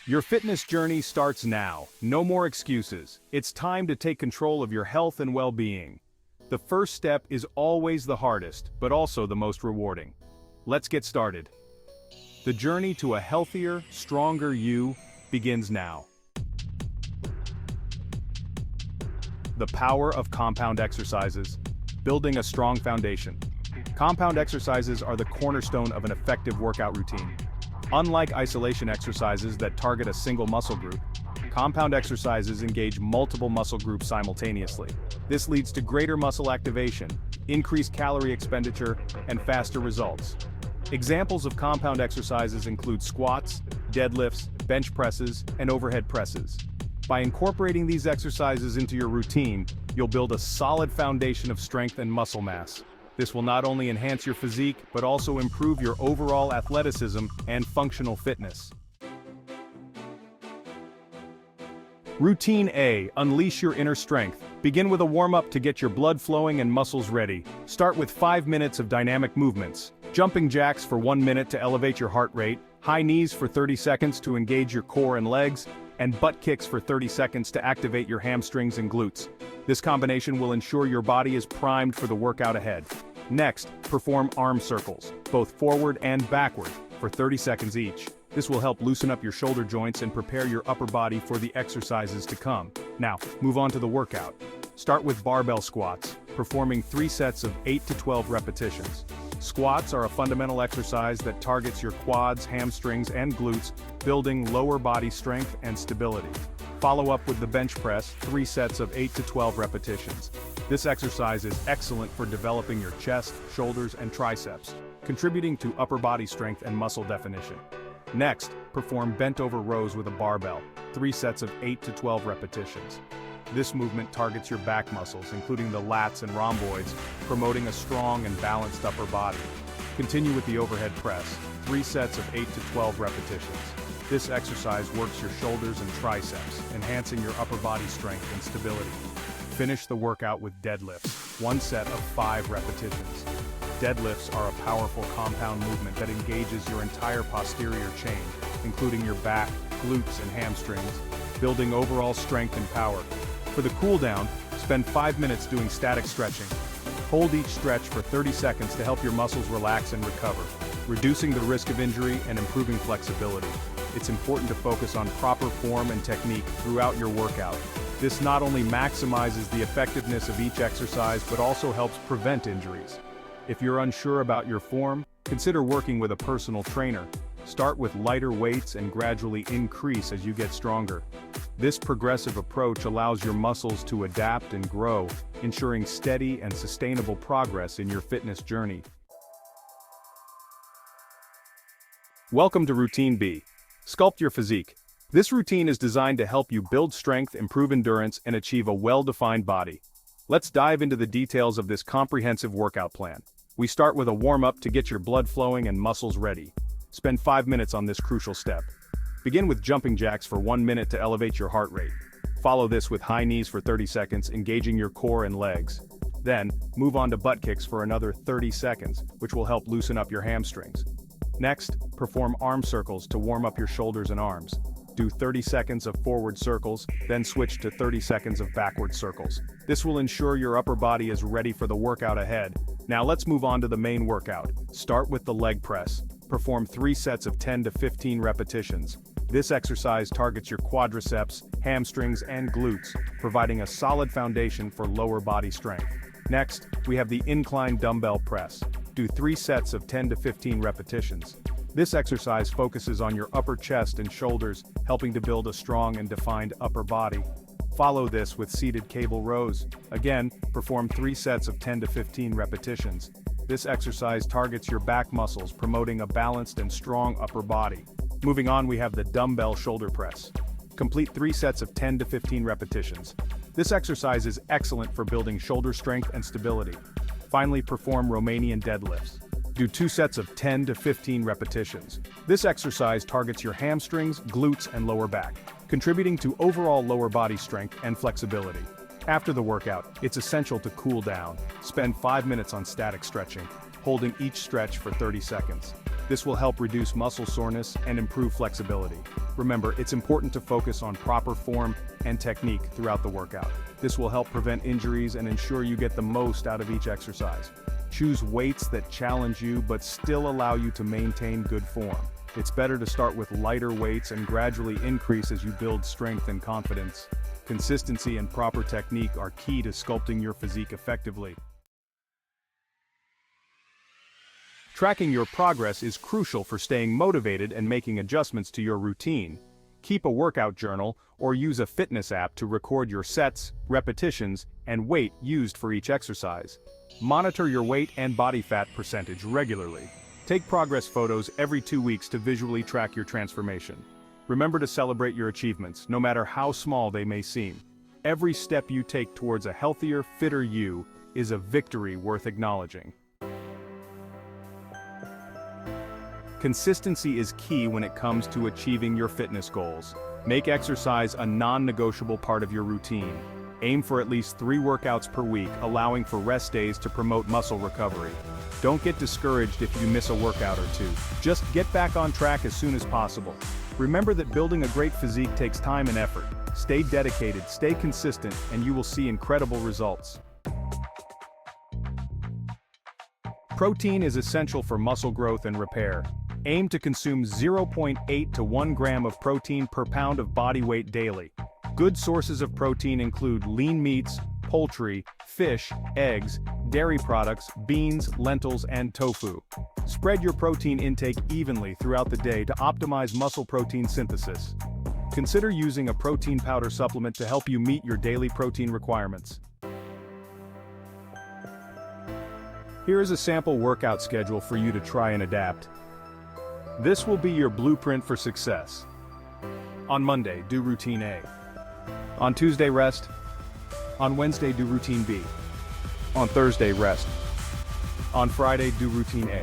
Your fitness journey starts now. No more excuses. It's time to take control of your health and well-being. The first step is always the hardest, but also the most rewarding. Let's get started. The journey to a healthier, stronger you begins now. The power of compound exercises. Building a strong foundation. Compound exercises are the cornerstone of an effective workout routine. Unlike isolation exercises that target a single muscle group, compound exercises engage multiple muscle groups simultaneously. This leads to greater muscle activation, increased calorie expenditure, and faster results. Examples of compound exercises include squats, deadlifts, bench presses, and overhead presses. By incorporating these exercises into your routine, you'll build a solid foundation of strength and muscle mass. This will not only enhance your physique, but also improve your overall athleticism and functional fitness. Routine A. Unleash your inner strength. Begin with a warm-up to get your blood flowing and muscles ready. Start with 5 minutes of dynamic movements. Jumping jacks for 1 minute to elevate your heart rate, high knees for 30 seconds to engage your core and legs, and butt kicks for 30 seconds to activate your hamstrings and glutes. This combination will ensure your body is primed for the workout ahead. Next, perform arm circles, both forward and backward, for 30 seconds each. This will help loosen up your shoulder joints and prepare your upper body for the exercises to come. Now, move on to the workout. Start with barbell squats, performing 3 sets of 8 to 12 repetitions. Squats are a fundamental exercise that targets your quads, hamstrings, and glutes, building lower body strength and stability. Follow up with the bench press, 3 sets of 8 to 12 repetitions. This exercise is excellent for developing your chest, shoulders, and triceps, contributing to upper body strength and muscle definition. Next, perform bent over rows with a barbell, 3 sets of 8 to 12 repetitions. This movement targets your back muscles, including the lats and rhomboids, promoting a strong and balanced upper body. Continue with the overhead press, 3 sets of 8 to 12 repetitions. This exercise works your shoulders and triceps, enhancing your upper body strength and stability. Finish the workout with deadlifts, 1 set of 5 repetitions. Deadlifts are a powerful compound movement that engages your entire posterior chain, including your back, glutes, and hamstrings, building overall strength and power. For the cool down, spend 5 minutes doing static stretching. Hold each stretch for 30 seconds to help your muscles relax and recover, reducing the risk of injury and improving flexibility. It's important to focus on proper form and technique throughout your workout. This not only maximizes the effectiveness of each exercise, but also helps prevent injuries. If you're unsure about your form, consider working with a personal trainer. Start with lighter weights and gradually increase as you get stronger. This progressive approach allows your muscles to adapt and grow, ensuring steady and sustainable progress in your fitness journey. Welcome to Routine B. Sculpt your physique. This routine is designed to help you build strength, improve endurance, and achieve a well-defined body. Let's dive into the details of this comprehensive workout plan. We start with a warm-up to get your blood flowing and muscles ready. Spend 5 minutes on this crucial step. Begin with jumping jacks for 1 minute to elevate your heart rate. Follow this with high knees for 30 seconds, engaging your core and legs. Then, move on to butt kicks for another 30 seconds, which will help loosen up your hamstrings. Next, perform arm circles to warm up your shoulders and arms. Do 30 seconds of forward circles, then switch to 30 seconds of backward circles. This will ensure your upper body is ready for the workout ahead. Now let's move on to the main workout. Start with the leg press. Perform 3 sets of 10 to 15 repetitions. This exercise targets your quadriceps, hamstrings, and glutes, providing a solid foundation for lower body strength. Next, we have the incline dumbbell press. Do 3 sets of 10 to 15 repetitions. This exercise focuses on your upper chest and shoulders, helping to build a strong and defined upper body. Follow this with seated cable rows. Again, perform 3 sets of 10 to 15 repetitions. This exercise targets your back muscles, promoting a balanced and strong upper body. Moving on, we have the dumbbell shoulder press. Complete 3 sets of 10 to 15 repetitions. This exercise is excellent for building shoulder strength and stability. Finally, perform Romanian deadlifts. Do 2 sets of 10 to 15 repetitions. This exercise targets your hamstrings, glutes, and lower back, contributing to overall lower body strength and flexibility. After the workout, it's essential to cool down. Spend 5 minutes on static stretching, holding each stretch for 30 seconds. This will help reduce muscle soreness and improve flexibility. Remember, it's important to focus on proper form and technique throughout the workout. This will help prevent injuries and ensure you get the most out of each exercise. Choose weights that challenge you but still allow you to maintain good form. It's better to start with lighter weights and gradually increase as you build strength and confidence. Consistency and proper technique are key to sculpting your physique effectively. Tracking your progress is crucial for staying motivated and making adjustments to your routine. Keep a workout journal or use a fitness app to record your sets, repetitions, and weight used for each exercise. Monitor your weight and body fat percentage regularly. Take progress photos every 2 weeks to visually track your transformation. Remember to celebrate your achievements, no matter how small they may seem. Every step you take towards a healthier, fitter you is a victory worth acknowledging. Consistency is key when it comes to achieving your fitness goals. Make exercise a non-negotiable part of your routine. Aim for at least 3 workouts per week, allowing for rest days to promote muscle recovery. Don't get discouraged if you miss a workout or two. Just get back on track as soon as possible. Remember that building a great physique takes time and effort. Stay dedicated, stay consistent, and you will see incredible results. Protein is essential for muscle growth and repair. Aim to consume 0.8 to 1 gram of protein per pound of body weight daily. Good sources of protein include lean meats, poultry, fish, eggs, dairy products, beans, lentils, and tofu. Spread your protein intake evenly throughout the day to optimize muscle protein synthesis. Consider using a protein powder supplement to help you meet your daily protein requirements. Here is a sample workout schedule for you to try and adapt. This will be your blueprint for success. On Monday, do routine A. On Tuesday, rest. On Wednesday, do routine B. On Thursday, rest. On Friday, do routine A.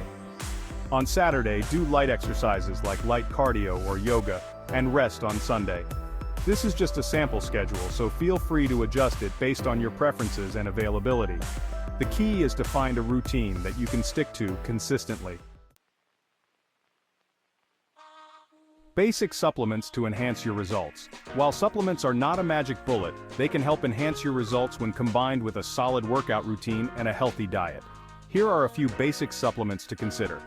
On Saturday, do light exercises like light cardio or yoga, and rest on Sunday. This is just a sample schedule, so feel free to adjust it based on your preferences and availability. The key is to find a routine that you can stick to consistently. Basic supplements to enhance your results. While supplements are not a magic bullet, they can help enhance your results when combined with a solid workout routine and a healthy diet. Here are a few basic supplements to consider.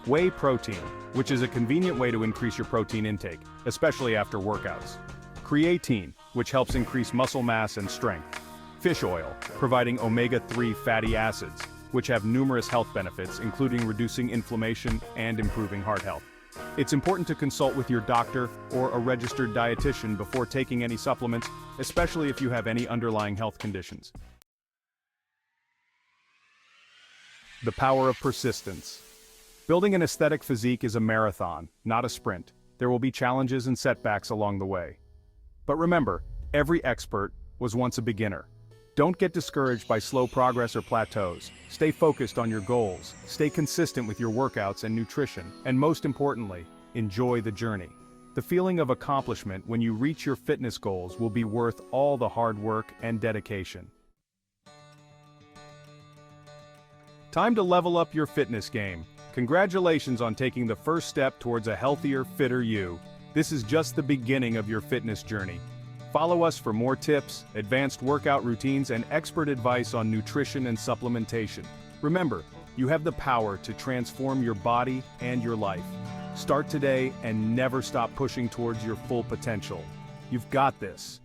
Whey protein, which is a convenient way to increase your protein intake, especially after workouts. Creatine, which helps increase muscle mass and strength. Fish oil, providing omega-3 fatty acids, which have numerous health benefits, including reducing inflammation and improving heart health. It's important to consult with your doctor or a registered dietitian before taking any supplements, especially if you have any underlying health conditions. The power of persistence. Building an aesthetic physique is a marathon, not a sprint. There will be challenges and setbacks along the way. But remember, every expert was once a beginner. Don't get discouraged by slow progress or plateaus. Stay focused on your goals, stay consistent with your workouts and nutrition, and most importantly, enjoy the journey. The feeling of accomplishment when you reach your fitness goals will be worth all the hard work and dedication. Time to level up your fitness game. Congratulations on taking the first step towards a healthier, fitter you. This is just the beginning of your fitness journey. Follow us for more tips, advanced workout routines, and expert advice on nutrition and supplementation. Remember, you have the power to transform your body and your life. Start today and never stop pushing towards your full potential. You've got this.